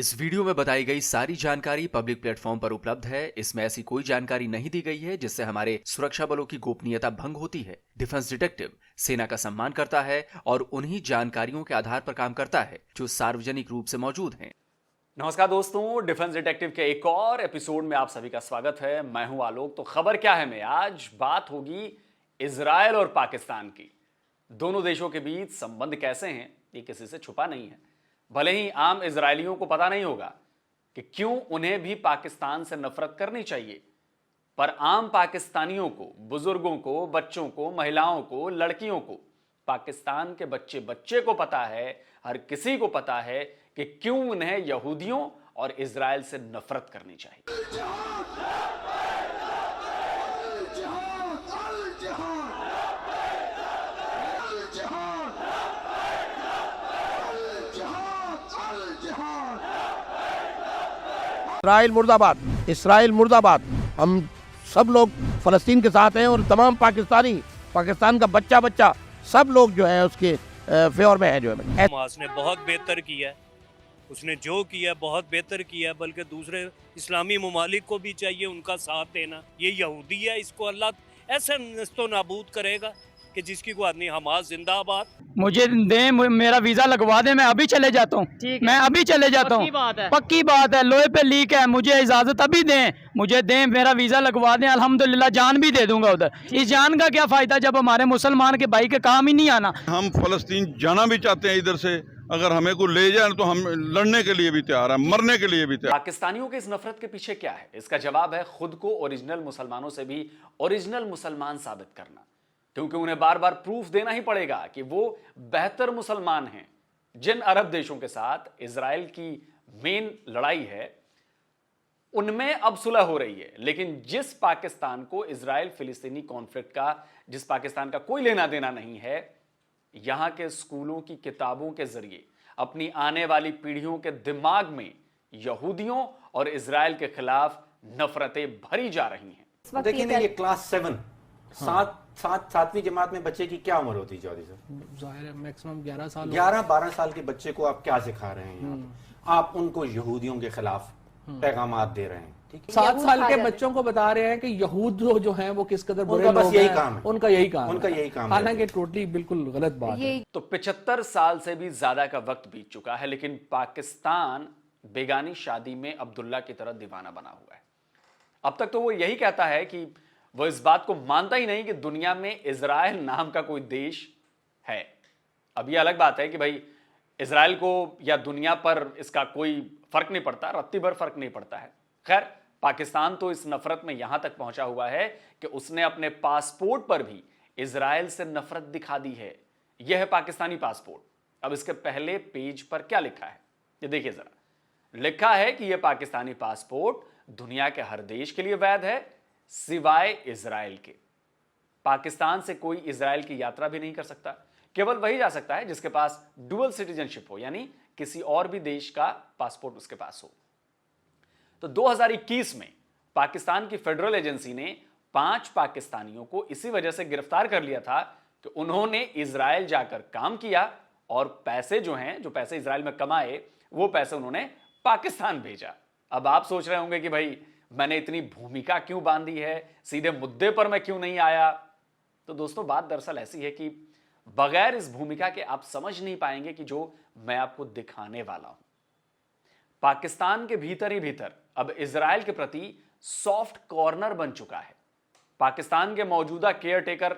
इस वीडियो में बताई गई सारी जानकारी पब्लिक प्लेटफॉर्म पर उपलब्ध है। इसमें ऐसी कोई जानकारी नहीं दी गई है जिससे हमारे सुरक्षा बलों की गोपनीयता भंग होती है। डिफेंस डिटेक्टिव सेना का सम्मान करता है और उन्हीं जानकारियों के आधार पर काम करता है जो सार्वजनिक रूप से मौजूद हैं। नमस्कार दोस्तों, डिफेंस डिटेक्टिव के एक और एपिसोड में आप सभी का स्वागत है। मैं हूं आलोक। तो खबर क्या है में आज बात होगी इजराइल और पाकिस्तान की। दोनों देशों के बीच संबंध कैसे हैं ये किसी से छुपा नहीं है। भले ही आम इजरायलियों को पता नहीं होगा कि क्यों उन्हें भी पाकिस्तान से नफरत करनी चाहिए, पर आम पाकिस्तानियों को, बुजुर्गों को, बच्चों को, महिलाओं को, लड़कियों को, पाकिस्तान के बच्चे बच्चे को पता है, हर किसी को पता है कि क्यों उन्हें यहूदियों और इजराइल से नफरत करनी चाहिए। इस्राइल मुर्दाबाद, इस्राइल मुर्दाबाद। हम सब लोग फ़लस्तीन के साथ हैं और तमाम पाकिस्तानी, पाकिस्तान का बच्चा बच्चा सब लोग जो है उसके फेवर में है। जो है हमास ने बहुत बेहतर किया है, उसने जो किया बहुत बेहतर किया है, बल्कि दूसरे इस्लामी ममालिक को भी चाहिए उनका साथ देना। ये यहूदी है, इसको अल्लाह ऐसे नस्तो नाबूद करेगा कि जिसकी कोई नहीं। हमास जिंदाबाद। मुझे दें, मेरा वीजा लगवा दें, मैं अभी चले जाता हूँ। मैं अभी चले जाता हूँ। पक्की बात है, लोहे पे लीक है, मुझे इजाजत अभी दें, मुझे दें, मेरा वीजा लगवा दें। अल्हम्दुलिल्लाह जान भी दे दूंगा उधर। इस जान का क्या फायदा जब हमारे मुसलमान के भाई के काम ही नहीं आना। हम फलस्तीन जाना भी चाहते हैं इधर से, अगर हमें को ले जाए तो हम लड़ने के लिए भी तैयार है, मरने के लिए भी तैयार। पाकिस्तानियों के इस नफरत के पीछे क्या है? इसका जवाब है खुद को ओरिजिनल मुसलमानों से भी ओरिजिनल मुसलमान साबित करना, क्योंकि उन्हें बार बार प्रूफ देना ही पड़ेगा कि वो बेहतर मुसलमान हैं। जिन अरब देशों के साथ इजराइल की मेन लड़ाई है उनमें अब सुलह हो रही है, लेकिन जिस पाकिस्तान को इजराइल फिलिस्तीनी कॉन्फ्लिक्ट का, जिस पाकिस्तान का कोई लेना देना नहीं है, यहां के स्कूलों की किताबों के जरिए अपनी आने वाली पीढ़ियों के दिमाग में यहूदियों और इजराइल के खिलाफ नफरतें भरी जा रही हैं। देखिए ना, ये क्लास 7 सातवीं जमात में बच्चे की क्या उम्र होती है चौधरी साहब? जाहिर है मैक्सिमम 11 साल। 11-12 साल के बच्चे को आप क्या सिखा रहे हैं? आप उनको यहूदियों के खिलाफ पैगामात दे रहे हैं। ठीक है, 7 साल के बच्चों को बता रहे हैं कि यहूद जो हैं वो किस कदर बुरे लोग हैं। यही काम है, उनका यही काम, उनका यही काम। हालांकि टोटली बिल्कुल गलत बात है। तो 75 साल से भी ज्यादा का वक्त बीत चुका है, लेकिन पाकिस्तान बेगानी शादी में अब्दुल्ला की तरह दीवाना बना हुआ है। अब तक तो वो यही कहता है कि वो इस बात को मानता ही नहीं कि दुनिया में इजराइल नाम का कोई देश है। अब ये अलग बात है कि भाई इजराइल को या दुनिया पर इसका कोई फर्क नहीं पड़ता, रत्ती भर फर्क नहीं पड़ता है। खैर, पाकिस्तान तो इस नफरत में यहां तक पहुंचा हुआ है कि उसने अपने पासपोर्ट पर भी इजराइल से नफरत दिखा दी है। यह है पाकिस्तानी पासपोर्ट। अब इसके पहले पेज पर क्या लिखा है ये देखिए जरा। लिखा है कि यह पाकिस्तानी पासपोर्ट दुनिया के हर देश के लिए वैध है सिवाय इजराइल के। पाकिस्तान से कोई इजराइल की यात्रा भी नहीं कर सकता, केवल वही जा सकता है जिसके पास डुअल सिटीजनशिप हो, यानी किसी और भी देश का पासपोर्ट उसके पास हो। तो 2021 में पाकिस्तान की फेडरल एजेंसी ने 5 पाकिस्तानियों को इसी वजह से गिरफ्तार कर लिया था कि उन्होंने इजराइल जाकर काम किया और पैसे जो हैं, जो पैसे इजराइल में कमाए, वो पैसे उन्होंने पाकिस्तान भेजा। अब आप सोच रहे होंगे कि भाई मैंने इतनी भूमिका क्यों बांधी है, सीधे मुद्दे पर मैं क्यों नहीं आया। तो दोस्तों, बात दरअसल ऐसी है कि बगैर इस भूमिका के आप समझ नहीं पाएंगे कि जो मैं आपको दिखाने वाला हूं। पाकिस्तान के भीतर ही भीतर अब इजराइल के प्रति सॉफ्ट कॉर्नर बन चुका है। पाकिस्तान के मौजूदा केयरटेकर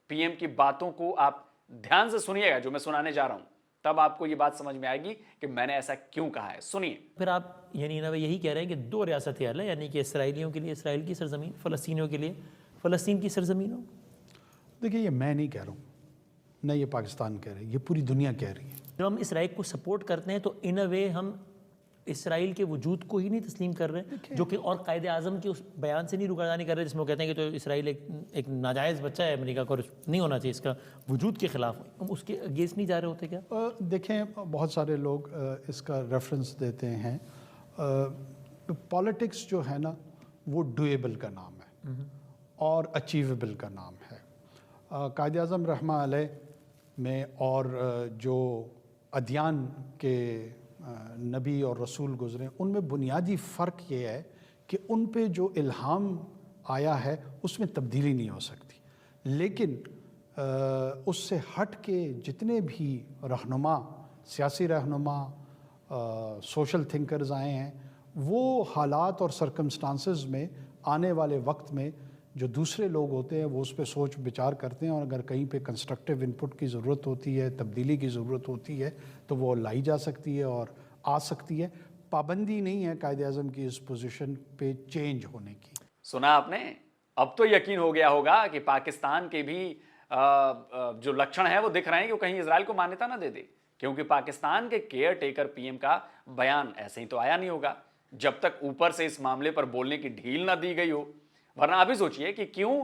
पीएम की बातों को आप ध्यान से सुनिएगा जो मैं सुनाने जा रहा हूं, तब आपको यह बात समझ में आएगी कि मैंने ऐसा क्यों कहा है। सुनिए। फिर आप यानी ना यही कह रहे हैं कि 2 रियासतें अलग है, यानी कि इसराइलियों के लिए इसराइल की सरजमीन, फ़लस्तीनियों के लिए फ़लस्तीन की सरजमीन हो। देखिए, ये मैं नहीं कह रहा हूँ, न ये पाकिस्तान कह रहे हैं, ये पूरी दुनिया कह रही है। जब हम इसराइल को सपोर्ट करते हैं तो इन अ वे हम इसराइल के वजूद को ही नहीं तस्लीम कर रहे, जो कि और कायद आज़म के उस बयान से नहीं रुकादानी कर रहे जिसमें वो कहते हैं कि तो इसराइल एक नाजायज़ बच्चा है अमेरिका का और नहीं होना चाहिए, इसका वजूद के ख़िलाफ़। हम उसके अगेंस्ट नहीं जा रहे होते क्या? देखें, बहुत सारे लोग इसका रेफरेंस देते हैं। पॉलिटिक्स जो है ना, वो डूएबल का नाम है और अचीवेबल का नाम है। कायद आज़म रहमा अलैह में और जो अदयान के नबी और रसूल गुजरे, उनमें बुनियादी फ़र्क ये है कि उन पे जो इल्हाम आया है उसमें तब्दीली नहीं हो सकती, लेकिन उससे हट के जितने भी रहनुमा, सियासी रहनुमा, सोशल थिंकर्स आए हैं, वो हालात और सर्कमस्टांसेस में आने वाले वक्त में जो दूसरे लोग होते हैं वो उस पर सोच विचार करते हैं, और अगर कहीं पे कंस्ट्रक्टिव इनपुट की ज़रूरत होती है, तब्दीली की ज़रूरत होती है, तो वो लाई जा सकती है और आ सकती है। पाबंदी नहीं है कायद-ए-आज़म की इस पोजीशन पे चेंज होने की। सुना आपने? अब तो यकीन हो गया होगा कि पाकिस्तान के भी जो लक्षण है वो दिख रहे हैं कि वो कहीं इजराइल को मान्यता ना दे दे, क्योंकि पाकिस्तान के केयर टेकर पीएम का बयान ऐसे ही तो आया नहीं होगा जब तक ऊपर से इस मामले पर बोलने की ढील ना दी गई हो। वरना आप ही सोचिए कि क्यों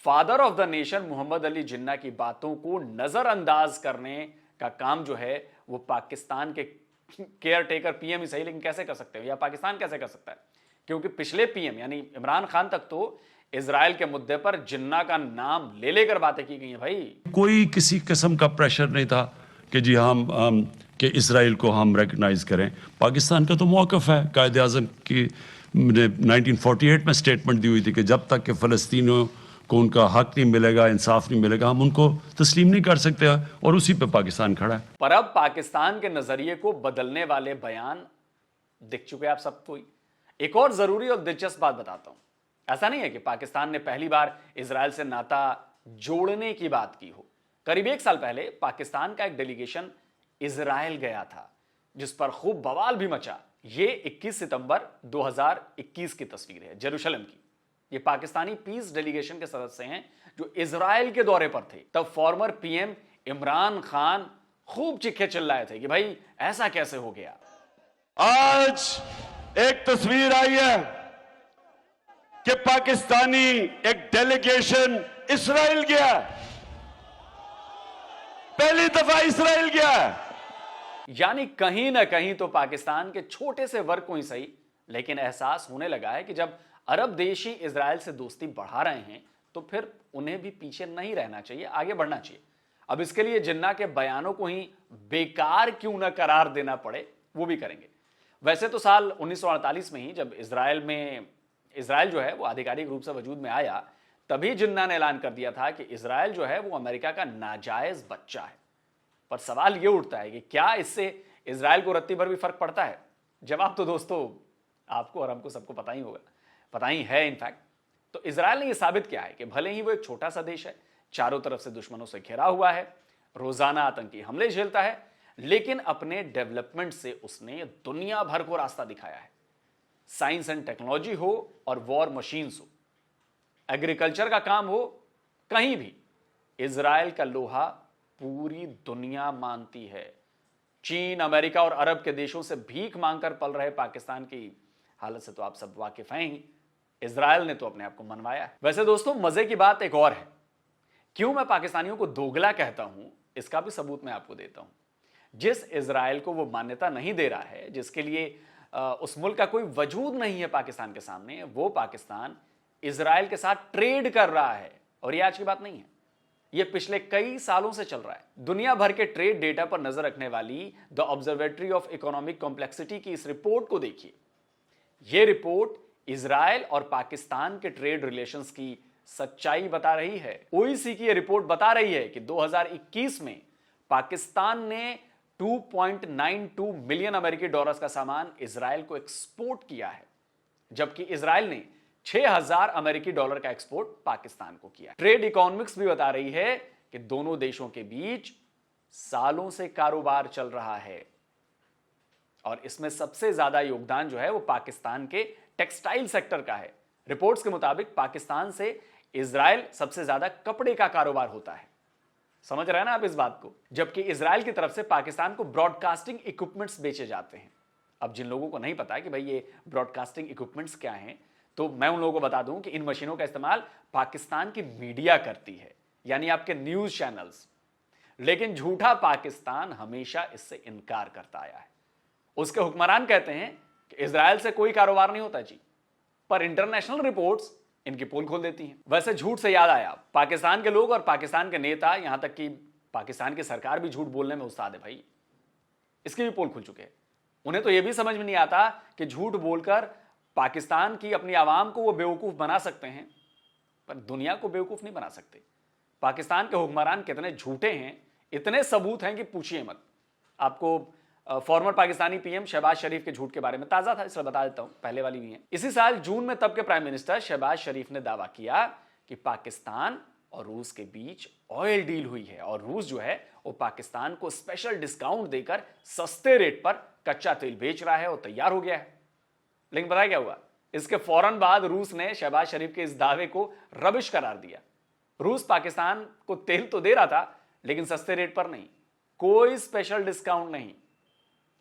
father of the nation Mohammad Ali Jinnah की बातों को नजरअंदाज करने का काम जो है वो पाकिस्तान के केयर टेकर पीएम ही सही, लेकिन कैसे कर सकते हो, या पाकिस्तान कैसे कर सकता है? क्योंकि पिछले पीएम यानी इमरान खान तक तो इजराइल के मुद्दे पर जिन्ना का नाम ले लेकर बातें की गई हैं। भाई कोई किसी किस्म का प्रेशर नहीं था कि जी हम कि इजराइल को हम रिकग्नाइज करें। पाकिस्तान का तो मौक़िफ़ है, कायद आज़म की 1948 में स्टेटमेंट दी हुई थी कि जब तक कि फ़लस्तीनियों को उनका हक नहीं मिलेगा, इंसाफ नहीं मिलेगा, हम उनको तस्लीम नहीं कर सकते, और उसी पे पाकिस्तान खड़ा है। पर अब पाकिस्तान के नजरिए को बदलने वाले बयान दिख चुके आप सबको। एक और जरूरी और दिलचस्प बात बताता हूं, ऐसा नहीं है कि पाकिस्तान ने पहली बार इजराइल से नाता जोड़ने की बात की हो। करीब 1 साल पहले पाकिस्तान का एक डेलीगेशन इजराइल गया था, जिस पर खूब बवाल भी मचा। ये 21 सितंबर 2021 की तस्वीर है जेरूशलेम की। ये पाकिस्तानी पीस डेलीगेशन के सदस्य हैं जो इजराइल के दौरे पर थे। तब फॉर्मर पीएम इमरान खान खूब चिल्लाए चिल्लाए थे कि भाई ऐसा कैसे हो गया। आज एक तस्वीर आई है कि पाकिस्तानी एक डेलीगेशन इजराइल गया, पहली दफा इजराइल गया। यानी कहीं ना कहीं तो पाकिस्तान के छोटे से वर्ग को ही सही, लेकिन एहसास होने लगा है कि जब अरब देश ही इजराइल से दोस्ती बढ़ा रहे हैं तो फिर उन्हें भी पीछे नहीं रहना चाहिए, आगे बढ़ना चाहिए। अब इसके लिए जिन्ना के बयानों को ही बेकार क्यों न करार देना पड़े, वो भी करेंगे। वैसे तो साल 1948 में ही जब इजराइल जो है वो आधिकारिक रूप से वजूद में आया, तभी जिन्ना ने ऐलान कर दिया था कि इजराइल जो है वो अमेरिका का नाजायज बच्चा है। पर सवाल ये उठता है कि क्या इससे इजराइल को रत्ती भर भी फर्क पड़ता है? जवाब तो दोस्तों आपको और हमको सबको पता ही होगा, पता ही है इनफैक्ट। तो इजराइल ने यह साबित किया है कि भले ही वो एक छोटा सा देश है, चारों तरफ से दुश्मनों से घिरा हुआ है, रोजाना आतंकी हमले झेलता है, लेकिन अपने डेवलपमेंट से उसने दुनिया भर को रास्ता दिखाया है। साइंस एंड टेक्नोलॉजी हो और वॉर मशीन्स हो, एग्रीकल्चर का काम हो, कहीं भी इजराइल का लोहा पूरी दुनिया मानती है। चीन, अमेरिका और अरब के देशों से भीख मांगकर पल रहे पाकिस्तान की हालत से तो आप सब वाकिफ हैं ही। इजराइल ने तो अपने आप को मनवाया है। वैसे दोस्तों मजे की बात एक और है, क्यों मैं पाकिस्तानियों को दोगला कहता हूं इसका भी सबूत मैं आपको देता हूं। जिस इजराइल को वो मान्यता नहीं दे रहा है, जिसके लिए उस मुल्क का कोई वजूद नहीं है पाकिस्तान के सामने, वो पाकिस्तान इजराइल के साथ ट्रेड कर रहा है। और ये आज की बात नहीं है, ये पिछले कई सालों से चल रहा है। दुनिया भर के ट्रेड डेटा पर नजर रखने वाली the observatory of economic complexity की इस रिपोर्ट को देखिए। यह रिपोर्ट इजराइल और पाकिस्तान के ट्रेड रिलेशंस की सच्चाई बता रही है। ओईसी की यह रिपोर्ट बता रही है कि 2021 में पाकिस्तान ने 2.92 मिलियन अमेरिकी डॉलर्स का सामान इजराइल को एक्सपोर्ट किया है, जबकि इजराइल ने 6000 अमेरिकी डॉलर का एक्सपोर्ट पाकिस्तान को किया। ट्रेड इकोनॉमिक्स भी बता रही है कि दोनों देशों के बीच सालों से कारोबार चल रहा है, और इसमें सबसे ज्यादा योगदान जो है वो पाकिस्तान के टेक्सटाइल सेक्टर का है। रिपोर्ट्स के मुताबिक पाकिस्तान से इजराइल सबसे ज्यादा कपड़े का कारोबार होता है। समझ रहे हैं ना आप इस बात को? जबकि इजराइल की तरफ से पाकिस्तान को ब्रॉडकास्टिंग इक्विपमेंट्स बेचे जाते हैं। अब जिन लोगों को नहीं पता कि भाई ये ब्रॉडकास्टिंग इक्विपमेंट्स क्या हैं, तो मैं उन लोगों को बता दूं कि इन मशीनों का इस्तेमाल पाकिस्तान की मीडिया करती है, यानी आपके न्यूज चैनल्स। लेकिन झूठा पाकिस्तान हमेशा इससे इनकार करता आया है। उसके हुक्मरान कहते हैं कि इजराइल से कोई कारोबार नहीं होता जी, पर इंटरनेशनल रिपोर्ट्स इनकी पोल खोल देती हैं। वैसे झूठ से याद आया, पाकिस्तान के लोग और पाकिस्तान के नेता, यहां तक कि पाकिस्तान की सरकार भी झूठ बोलने में उस्ताद है भाई। इसकी भी पोल खुल चुके हैं। उन्हें तो यह भी समझ में नहीं आता कि झूठ बोलकर पाकिस्तान की अपनी आवाम को वो बेवकूफ बना सकते हैं, पर दुनिया को बेवकूफ नहीं बना सकते। पाकिस्तान के हुक्मरान कितने झूठे हैं, इतने सबूत हैं कि पूछिए मत। आपको फॉर्मर पाकिस्तानी पीएम शहबाज शरीफ के झूठ के बारे में ताजा था, इसलिए बता देता हूं, पहले वाली भी है। इसी साल जून में तब के प्राइम मिनिस्टर शहबाज शरीफ ने दावा किया कि पाकिस्तान और रूस के बीच ऑयल डील हुई है और रूस जो है वो पाकिस्तान को स्पेशल डिस्काउंट देकर सस्ते रेट पर कच्चा तेल बेच रहा है और तैयार हो गया है। लेकिन पता क्या हुआ, इसके फौरन बाद रूस ने शहबाज शरीफ के इस दावे को रबिश करार दिया। रूस पाकिस्तान को तेल तो दे रहा था लेकिन सस्ते रेट पर नहीं, कोई स्पेशल डिस्काउंट नहीं।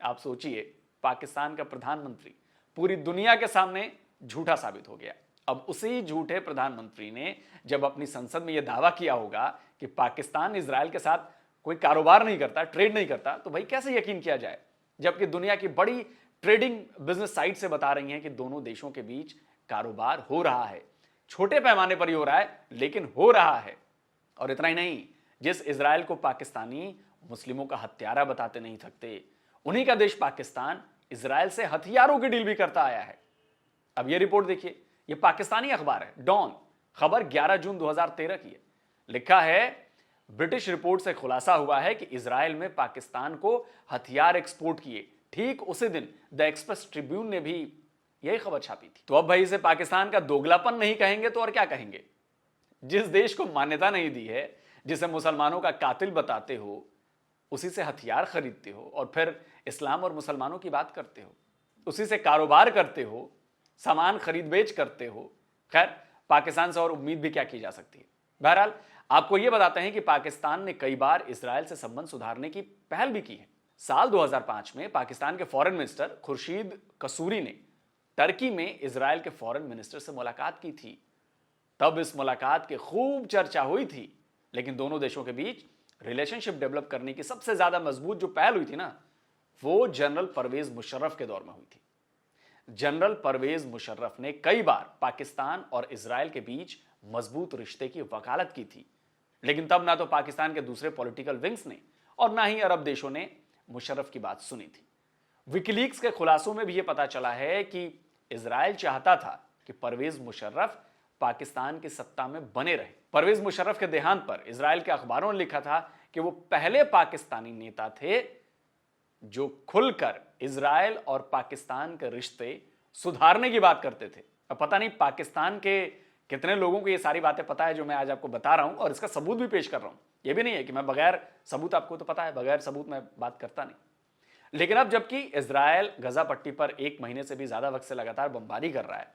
आप सोचिए, पाकिस्तान का प्रधानमंत्री पूरी दुनिया के सामने झूठा साबित हो गया। अब उसी झूठे प्रधानमंत्री ने जब अपनी संसद में यह दावा किया होगा कि पाकिस्तान इजराइल के साथ कोई कारोबार नहीं करता, ट्रेड नहीं करता, तो भाई कैसे यकीन किया जाए, जबकि दुनिया की बड़ी ट्रेडिंग बिजनेस साइट से बता रही हैं कि दोनों देशों के बीच कारोबार हो रहा है। छोटे पैमाने पर ही हो रहा है लेकिन हो रहा है। और इतना ही नहीं, जिस इजराइल को पाकिस्तानी मुस्लिमों का हत्यारा बताते नहीं थकते, उन्हीं का देश पाकिस्तान इजराइल से हथियारों की डील भी करता आया है। अब यह रिपोर्ट देखिए, यह पाकिस्तानी अखबार है डॉन, खबर 11 जून 2013 की है। लिखा है, ब्रिटिश रिपोर्ट से खुलासा हुआ है कि इजराइल में पाकिस्तान को हथियार एक्सपोर्ट किए। ठीक उसी दिन द एक्सप्रेस ट्रिब्यून ने भी यही खबर छापी थी। तो अब भाई इसे पाकिस्तान का दोगलापन नहीं कहेंगे तो और क्या कहेंगे? जिस देश को मान्यता नहीं दी है, जिसे मुसलमानों का कातिल बताते हो, उसी से हथियार खरीदते हो और फिर इस्लाम और मुसलमानों की बात करते हो, उसी से कारोबार करते हो, सामान खरीद बेच करते हो। खैर, पाकिस्तान से और उम्मीद भी क्या की जा सकती है। बहरहाल, आपको यह बताते हैं कि पाकिस्तान ने कई बार इजराइल से संबंध सुधारने की पहल भी की है। साल 2005 में पाकिस्तान के फॉरेन मिनिस्टर खुर्शीद कसूरी ने टर्की में इजराइल के फॉरेन मिनिस्टर से मुलाकात की थी। तब इस मुलाकात की खूब चर्चा हुई थी, लेकिन दोनों देशों के बीच रिलेशनशिप डेवलप करने की सबसे ज्यादा मजबूत जो पहल हुई थी ना, वो जनरल परवेज मुशर्रफ के दौर में हुई थी। जनरल परवेज मुशर्रफ ने कई बार पाकिस्तान और इजराइल के बीच मजबूत रिश्ते की वकालत की थी, लेकिन तब ना तो पाकिस्तान के दूसरे पॉलिटिकल विंग्स ने और ना ही अरब देशों ने मुशर्रफ की बात सुनी थी। विकीलीक्स के खुलासों में भी यह पता चला है कि इजराइल चाहता था कि परवेज मुशर्रफ पाकिस्तान की सत्ता में बने रहे। परवेज मुशर्रफ के देहांत पर इजराइल के अखबारों ने लिखा था कि वो पहले पाकिस्तानी नेता थे जो खुलकर इजराइल और पाकिस्तान के रिश्ते सुधारने की बात करते थे। अब पता नहीं पाकिस्तान के कितने लोगों को ये सारी बातें पता है जो मैं आज आपको बता रहा हूं, और इसका सबूत भी पेश कर रहा हूं। ये भी नहीं है कि मैं बगैर सबूत, आपको तो पता है बगैर सबूत मैं बात करता नहीं। लेकिन अब जबकि इजराइल गजा पट्टी पर 1 महीने से भी ज्यादा वक्त से लगातार बमबारी कर रहा है,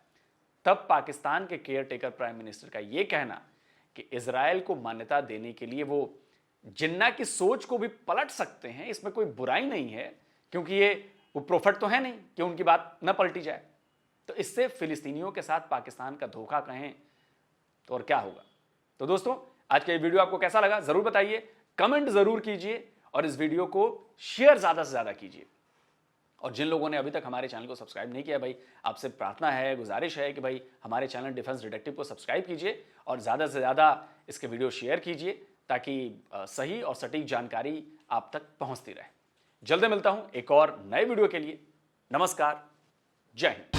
तब पाकिस्तान के केयर टेकर प्राइम मिनिस्टर का यह कहना कि इजराइल को मान्यता देने के लिए वो जिन्ना की सोच को भी पलट सकते हैं, इसमें कोई बुराई नहीं है, क्योंकि ये वो प्रोफेट तो है नहीं कि उनकी बात न पलटी जाए। तो इससे फिलिस्तीनियों के साथ पाकिस्तान का धोखा कहें तो और क्या होगा। तो दोस्तों, आज का ये वीडियो आपको कैसा लगा जरूर बताइए, कमेंट जरूर कीजिए और इस वीडियो को शेयर ज्यादा से ज्यादा कीजिए। और जिन लोगों ने अभी तक हमारे चैनल को सब्सक्राइब नहीं किया, भाई आपसे प्रार्थना है, गुजारिश है कि भाई हमारे चैनल डिफेंस डिटेक्टिव को सब्सक्राइब कीजिए और ज़्यादा से ज़्यादा इसके वीडियो शेयर कीजिए, ताकि सही और सटीक जानकारी आप तक पहुंचती रहे। जल्दी मिलता हूं एक और नए वीडियो के लिए। नमस्कार, जय हिंद।